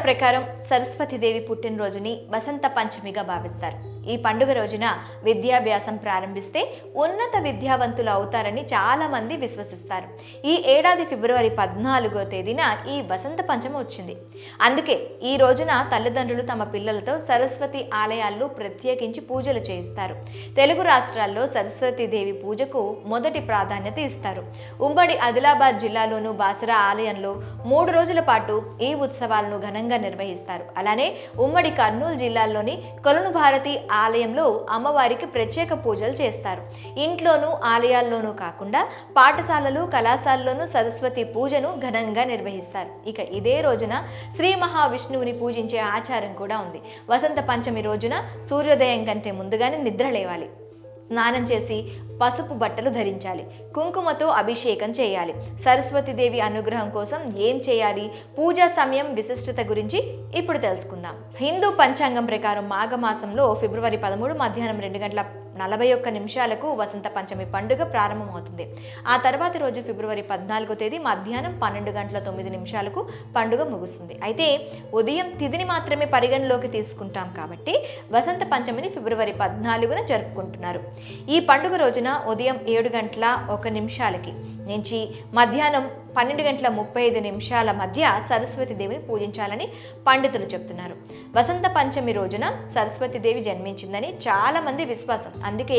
ప్రకారం సరస్వతీదేవి పుట్టినరోజుని వసంత పంచమిగా భావిస్తారు. ఈ పండుగ రోజున విద్యాభ్యాసం ప్రారంభిస్తే ఉన్నత విద్యావంతులు అవుతారని చాలా మంది విశ్వసిస్తారు. ఈ ఏడాది ఫిబ్రవరి 14వ తేదీన ఈ వసంత పంచమి వచ్చింది. అందుకే ఈ రోజున తల్లిదండ్రులు తమ పిల్లలతో సరస్వతి ఆలయాల్లో ప్రత్యేకించి పూజలు చేయిస్తారు. తెలుగు రాష్ట్రాల్లో సరస్వతీదేవి పూజకు మొదటి ప్రాధాన్యత ఇస్తారు. ఉమ్మడి ఆదిలాబాద్ జిల్లాలోను బాసరా ఆలయంలో 3 రోజుల పాటు ఈ ఉత్సవాలను ఘనంగా నిర్వహిస్తారు. అలానే ఉమ్మడి కర్నూలు జిల్లాలోని కొలను భారతి ఆలయంలో అమ్మవారికి ప్రత్యేక పూజలు చేస్తారు. ఇంట్లోనూ ఆలయాల్లోనూ కాకుండా పాఠశాలలు కళాశాలలోనూ సరస్వతి పూజను ఘనంగా నిర్వహిస్తారు. ఇక ఇదే రోజున శ్రీ మహావిష్ణువుని పూజించే ఆచారం కూడా ఉంది. వసంత పంచమి రోజున సూర్యోదయం కంటే ముందుగానే నిద్ర లేవాలి, స్నానం చేసి పసుపు బట్టలు ధరించాలి, కుంకుమతో అభిషేకం చేయాలి. సరస్వతీదేవి అనుగ్రహం కోసం ఏం చేయాలి, పూజా సమయం విశిష్టత గురించి ఇప్పుడు తెలుసుకుందాం. హిందూ పంచాంగం ప్రకారం మాఘమాసంలో ఫిబ్రవరి 13 మధ్యాహ్నం 2:41 వసంత పంచమి పండుగ ప్రారంభమవుతుంది. ఆ తర్వాతి రోజు ఫిబ్రవరి 14వ తేదీ మధ్యాహ్నం 12:09 పండుగ ముగుస్తుంది. అయితే ఉదయం తిథిని మాత్రమే పరిగణలోకి తీసుకుంటాం కాబట్టి వసంత పంచమిని ఫిబ్రవరి 14న జరుపుకుంటున్నారు. ఈ పండుగ రోజున ఉదయం 7:01 నుంచి మధ్యాహ్నం 12:35 మధ్య సరస్వతీదేవిని పూజించాలని పండితులు చెప్తున్నారు. వసంత పంచమి రోజున సరస్వతీదేవి జన్మించిందని చాలా మంది విశ్వాసం. అందుకే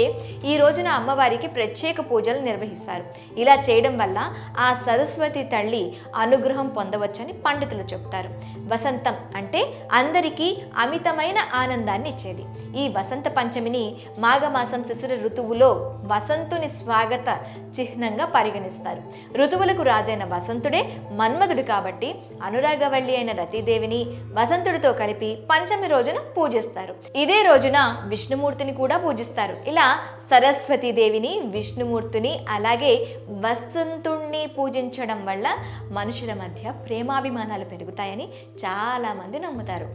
ఈ రోజున అమ్మవారికి ప్రత్యేక పూజలు నిర్వహిస్తారు. ఇలా చేయడం వల్ల ఆ సరస్వతి తల్లి అనుగ్రహం పొందవచ్చని పండితులు చెప్తారు. వసంతం అంటే అందరికీ అమితమైన ఆనందాన్ని ఇచ్చేది. ఈ వసంత పంచమిని మాఘమాసం శిశిర ఋతువులో వసంతుని స్వాగత చిహ్నంగా పరిగణిస్తారు. ఋతువులకు రాజైన వసంతుడే మన్మధుడు కాబట్టి అనురాగవల్లి అయిన రతీదేవిని వసంతుడితో కలిపి పంచమి రోజున పూజిస్తారు. ఇదే రోజున విష్ణుమూర్తిని కూడా పూజిస్తారు. ఇలా సరస్వతీదేవిని, విష్ణుమూర్తిని అలాగే వసంతుణ్ణి పూజించడం వల్ల మనుషుల మధ్య ప్రేమాభిమానాలు పెరుగుతాయని చాలా మంది నమ్ముతారు.